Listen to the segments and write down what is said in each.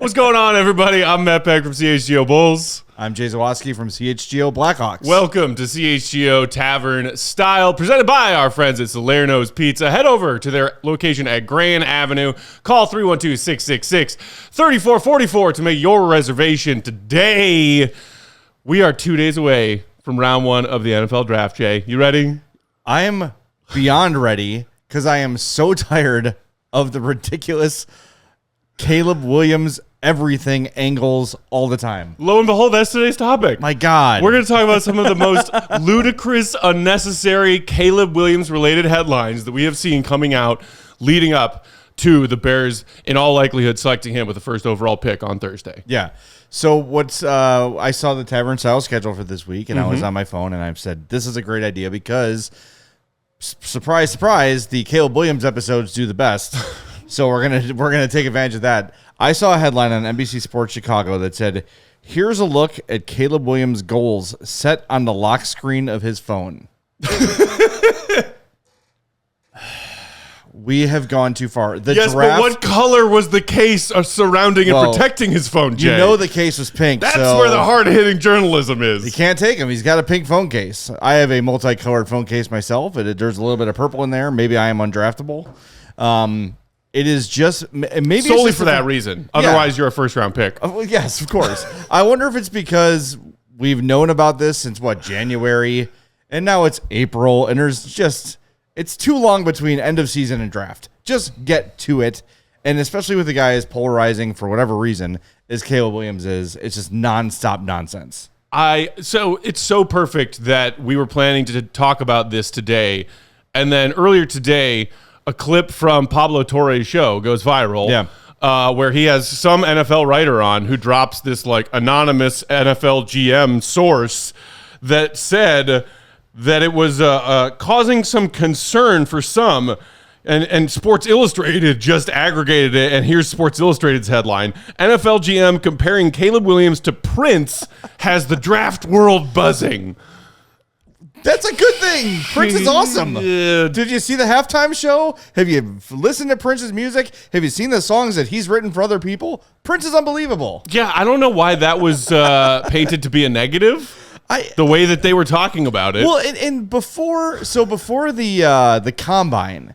What's going on, everybody? I'm Matt Peck from CHGO Bulls. I'm Jay Zawaski from CHGO Blackhawks. Welcome to CHGO Tavern Style, presented by our friends at Salerno's Pizza. Head over to their location at Grand Avenue. Call 312-666-3444 to make your reservation today. We are 2 days away from round one of the NFL draft, Jay. You ready? I am beyond ready because I am so tired of the ridiculous Caleb Williams everything angles all the time. Lo and behold, that's today's topic. My God. We're going to talk about some of the most ludicrous, unnecessary Caleb Williams related headlines that we have seen coming out leading up to the Bears, in all likelihood, selecting him with the first overall pick on Thursday. Yeah. So I saw the Tavern Style schedule for this week, and I was on my phone, and I've said, this is a great idea because, surprise, surprise, the Caleb Williams episodes do the best. So we're gonna take advantage of that. I saw a headline on NBC Sports Chicago that said, "Here's a look at Caleb Williams' goals set on the lock screen of his phone." We have gone too far. Yes, but what color was the case surrounding and protecting his phone, Jay? You know the case was pink. That's where the hard-hitting journalism is. You can't take him. He's got a pink phone case. I have a multicolored phone case myself. There's a little bit of purple in there. Maybe I am undraftable. It is just maybe solely for that reason. Otherwise, you're a first-round pick. Well, yes, of course. I wonder if it's because we've known about this since January, and now it's April, and it's too long between end of season and draft. Just get to it, and especially with the guy as polarizing for whatever reason as Caleb Williams is, it's just nonstop nonsense. So it's so perfect that we were planning to talk about this today, and then earlier today, a clip from Pablo Torre's show goes viral, where he has some NFL writer on who drops this anonymous NFL GM source that said that it was causing some concern for some, and Sports Illustrated just aggregated it, and here's Sports Illustrated's headline: NFL GM comparing Caleb Williams to Prince has the draft world buzzing. That's a good thing. Prince is awesome. Did you see the halftime show? Have you listened to Prince's music? Have you seen the songs that he's written for other people? Prince is unbelievable. Yeah, I don't know why that was painted to be a negative. The way that they were talking about it. Well, and before the combine,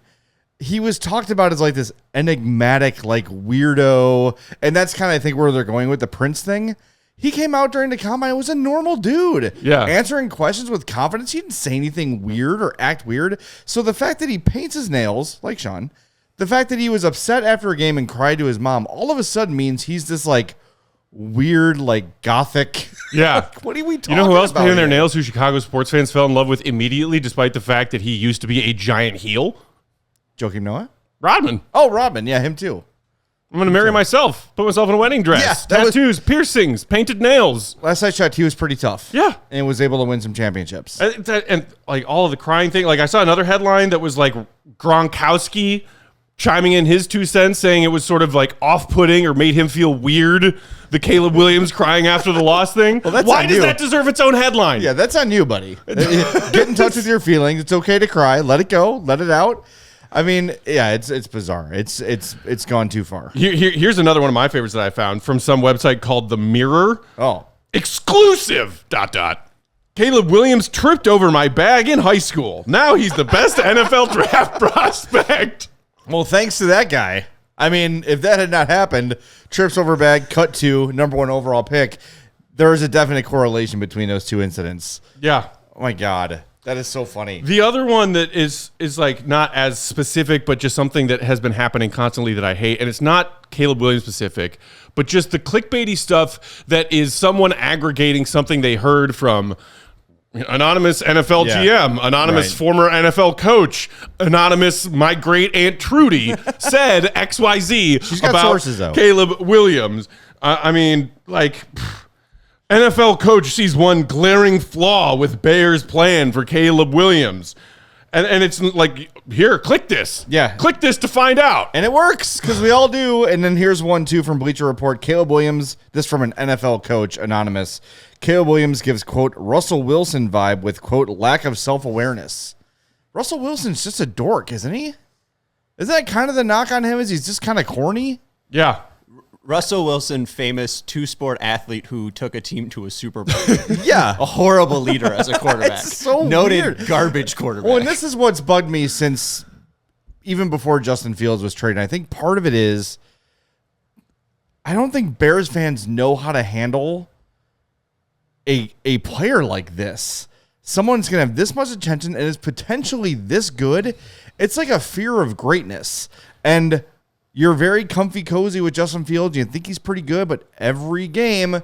he was talked about as this enigmatic weirdo, and that's kind of I think where they're going with the Prince thing. He came out during the combine, was a normal dude. Yeah. Answering questions with confidence. He didn't say anything weird or act weird. So the fact that he paints his nails, like Sean, the fact that he was upset after a game and cried to his mom, all of a sudden means he's this weird, gothic. Yeah. What are we talking about? You know who else painted their nails who Chicago sports fans fell in love with immediately, despite the fact that he used to be a giant heel? Joakim Noah? Rodman. Oh, Rodman. Yeah, him too. I'm going to marry myself, put myself in a wedding dress. Yeah, tattoos, piercings, painted nails. Last I checked, he was pretty tough. Yeah. And was able to win some championships. And all of the crying thing. I saw another headline that was Gronkowski chiming in his 2 cents, saying it was sort of off-putting or made him feel weird, the Caleb Williams crying after the loss thing. Well, that's why does that deserve its own headline? Yeah, that's on you, buddy. Get in touch with your feelings. It's okay to cry. Let it go. Let it out. I mean, yeah, it's bizarre. It's gone too far. Here's another one of my favorites that I found from some website called The Mirror. Oh. Exclusive, ... Caleb Williams tripped over my bag in high school. Now he's the best NFL draft prospect. Well, thanks to that guy. I mean, if that had not happened, trips over bag, cut to number 1 overall pick, there is a definite correlation between those two incidents. Yeah. Oh, my God. That is so funny. The other one that is not as specific, but just something that has been happening constantly that I hate, and it's not Caleb Williams specific, but just the clickbaity stuff that is someone aggregating something they heard from anonymous NFL GM, anonymous former NFL coach, anonymous my great aunt Trudy said XYZ She's got about sources, though. Caleb Williams. I mean, NFL coach sees one glaring flaw with Bears' plan for Caleb Williams. And it's here, click this. Yeah. Click this to find out. And it works because we all do. And then here's one, too, from Bleacher Report. Caleb Williams, this from an NFL coach, anonymous. Caleb Williams gives, quote, Russell Wilson vibe with, quote, lack of self-awareness. Russell Wilson's just a dork, isn't he? Isn't that kind of the knock on him? Is he's just kind of corny? Yeah. Russell Wilson, famous two-sport athlete who took a team to a Super Bowl. Yeah. A horrible leader as a quarterback. It's so Noted weird. garbage quarterback. Well, and this is what's bugged me since even before Justin Fields was traded. I think part of it is I don't think Bears fans know how to handle a player like this. Someone's going to have this much attention and is potentially this good. It's like a fear of greatness. And you're very comfy cozy with Justin Fields. You think he's pretty good, but every game,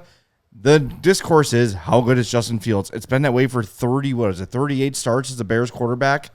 the discourse is, how good is Justin Fields? It's been that way for 38 starts as a Bears quarterback.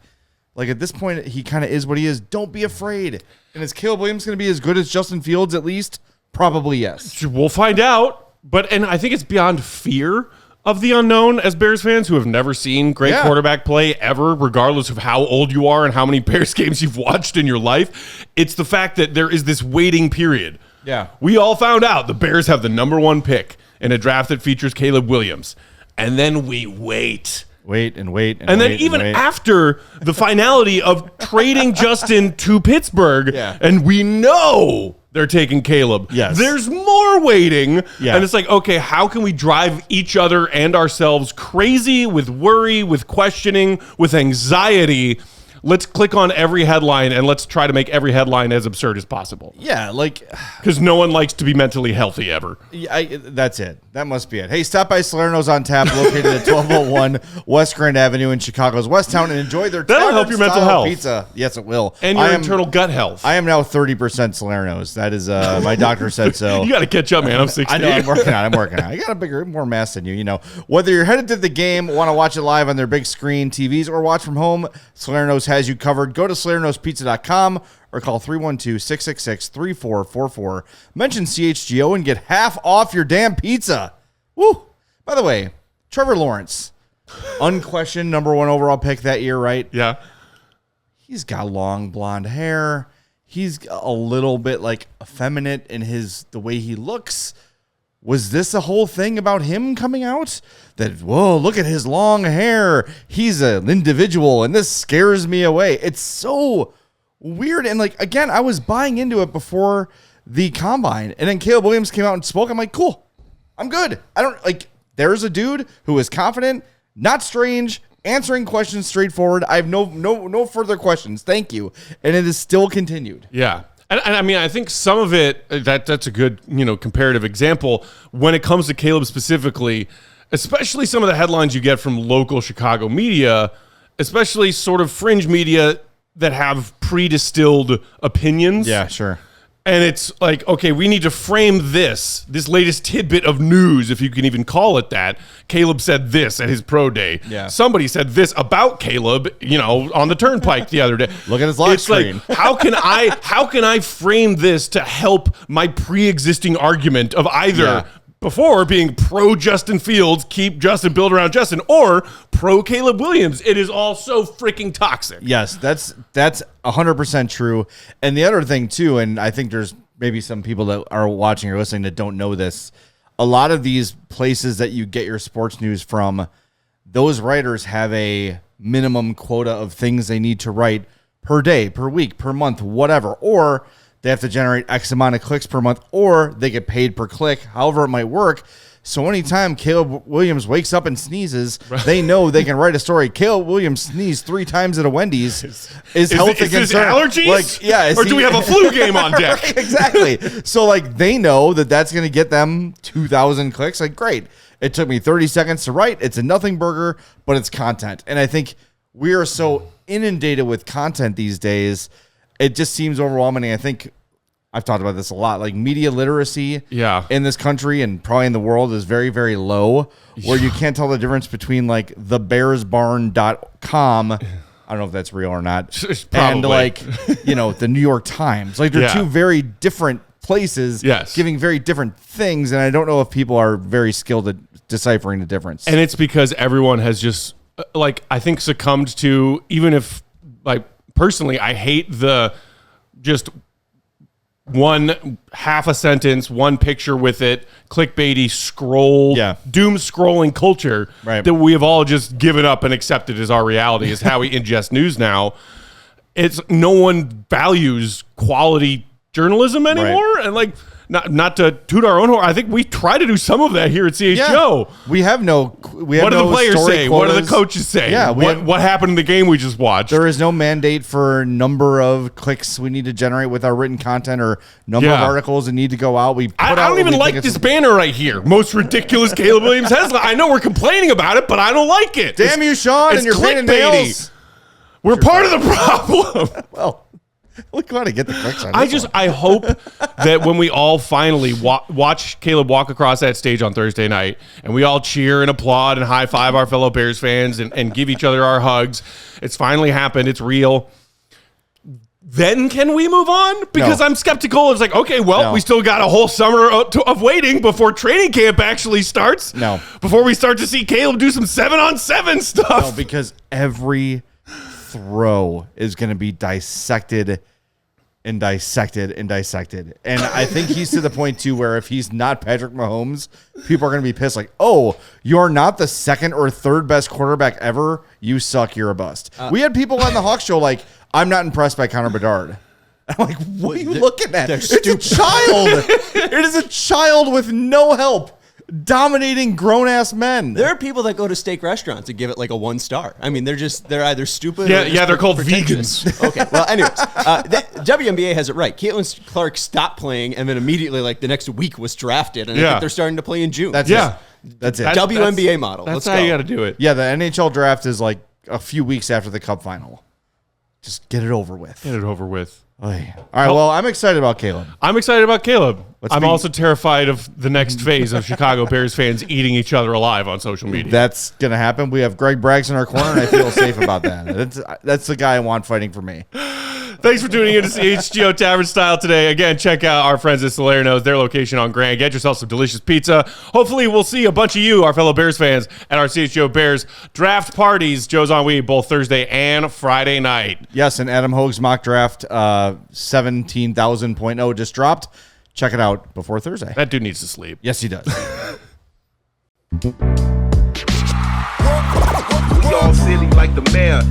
Like, at this point, he kind of is what he is. Don't be afraid. And is Caleb Williams going to be as good as Justin Fields at least? Probably yes. We'll find out. And I think it's beyond fear of the unknown as Bears fans who have never seen great quarterback play ever, regardless of how old you are and how many Bears games you've watched in your life. It's the fact that there is this waiting period. Yeah. We all found out the Bears have the number 1 pick in a draft that features Caleb Williams. And then we wait. And then even after the finality of trading Justin to Pittsburgh, and we know they're taking Caleb. Yes. There's more waiting. Yeah. And it's like, okay, how can we drive each other and ourselves crazy with worry, with questioning, with anxiety? Let's click on every headline and let's try to make every headline as absurd as possible. Yeah, like... Because no one likes to be mentally healthy ever. That's it. That must be it. Hey, stop by Salerno's on Tap, located at 1201 West Grand Avenue in Chicago's West Town, and enjoy their That'll help your mental health. Pizza. Yes, it will. And your internal gut health. I am now 30% Salerno's. That is, my doctor said so. You got to catch up, man. I'm 60. I know, I'm working on it. I got more mass than you, Whether you're headed to the game, want to watch it live on their big screen TVs, or watch from home, Salerno's has you covered. Go to Salerno'sPizza.com or call 312-666-3444. Mention CHGO and get half off your damn pizza. Woo! By the way, Trevor Lawrence, unquestioned number 1 overall pick that year, right? Yeah. He's got long blonde hair. He's a little bit like effeminate in the way he looks. Was this a whole thing about him coming out? That, whoa, look at his long hair. He's an individual, and this scares me away. It's so weird. And, like, again, I was buying into it before the combine. And then Caleb Williams came out and spoke. I'm like, cool. I'm good. There's a dude who is confident, not strange, answering questions straightforward. I have no further questions. Thank you. And it is still continued. Yeah. And I mean, I think some of it, that's a good, comparative example when it comes to Caleb specifically, especially some of the headlines you get from local Chicago media, especially sort of fringe media that have pre-distilled opinions. Yeah, sure. And it's like, okay, we need to frame this latest tidbit of news, if you can even call it that. Caleb said this at his pro day. Yeah. Somebody said this about Caleb, on the turnpike the other day. Look at his lock screen. Like, how can I frame this to help my pre-existing argument of either before being pro Justin Fields, keep Justin, build around Justin, or pro Caleb Williams? It is all so freaking toxic. Yes, that's 100% true. And the other thing too, and I think there's maybe some people that are watching or listening that don't know this, a lot of these places that you get your sports news from, those writers have a minimum quota of things they need to write per day, per week, per month, whatever, or they have to generate X amount of clicks per month, or they get paid per click, however it might work. So anytime Caleb Williams wakes up and sneezes, they know they can write a story. Caleb Williams sneezed 3 times at a Wendy's. Is health a concern? Is allergies? Or do we have a flu game on deck? Right, exactly. So they know that that's going to get them 2,000 clicks. Great. It took me 30 seconds to write. It's a nothing burger, but it's content. And I think we are so inundated with content these days. It just seems overwhelming. I think I've talked about this a lot. Media literacy in this country and probably in the world is very, very low, where you can't tell the difference between thebearsbarn.com. I don't know if that's real or not. And the New York Times. They're two very different places giving very different things. And I don't know if people are very skilled at deciphering the difference. And it's because everyone has just I think succumbed to, even if personally, I hate the just one half a sentence, one picture with it, clickbaity doom scrolling culture that we have all just given up and accepted as our reality is how we ingest news now. It's no one values quality journalism anymore. And not to toot our own horn. I think we try to do some of that here at CHGO. We have no. We have What do no the players story say? quotas. What do the coaches say? Yeah, what happened in the game we just watched? There is no mandate for number of clicks we need to generate with our written content or number of articles that need to go out. I don't even like this banner right here. Most ridiculous Caleb Williams headline. I know we're complaining about it, but I don't like it. Damn you, Sean, and your pain and nails. We're part of the problem. Well, we got to get the clicks on this I hope that when we all finally watch Caleb walk across that stage on Thursday night and we all cheer and applaud and high five our fellow Bears fans and give each other our hugs, it's finally happened. It's real. Then can we move on? Because I'm skeptical. It's like, okay, well, we still got a whole summer of waiting before training camp actually starts. No. Before we start to see Caleb do some 7-on-7 stuff. No, because every throw is going to be dissected and dissected and dissected. And I think he's to the point, too, where if he's not Patrick Mahomes, people are going to be pissed like, oh, you're not the second or third best quarterback ever. You suck. You're a bust. We had people on the Hawks show like, I'm not impressed by Connor Bedard. I'm like, what are you looking at? It's a child. It is a child with no help. Dominating grown-ass men. There are people that go to steak restaurants and give it like a 1 star. I mean, they're either stupid. Yeah, they're called vegans. Okay, well, anyways, WNBA has it right. Caitlin Clark stopped playing, and then immediately, like the next week, was drafted, and I think they're starting to play in June. That's it. WNBA model. That's Let's how go. you got to do it. Yeah, the NHL draft is like a few weeks after the Cup final. Just get it over with. Get it over with. All right, well, I'm excited about Caleb. I'm excited about Caleb. I'm also terrified of the next phase of Chicago Bears fans eating each other alive on social media. That's going to happen. We have Greg Braggs in our corner, and I feel safe about that. That's the guy I want fighting for me. Thanks for tuning in to CHGO Tavern Style today. Again, check out our friends at Salerno's, their location on Grand. Get yourself some delicious pizza. Hopefully, we'll see a bunch of you, our fellow Bears fans, at our CHGO Bears draft parties. Joe's on Weed both Thursday and Friday night. Yes, and Adam Hogue's mock draft 17,000.0 just dropped. Check it out before Thursday. That dude needs to sleep. Yes, he does. We all silly like the mayor.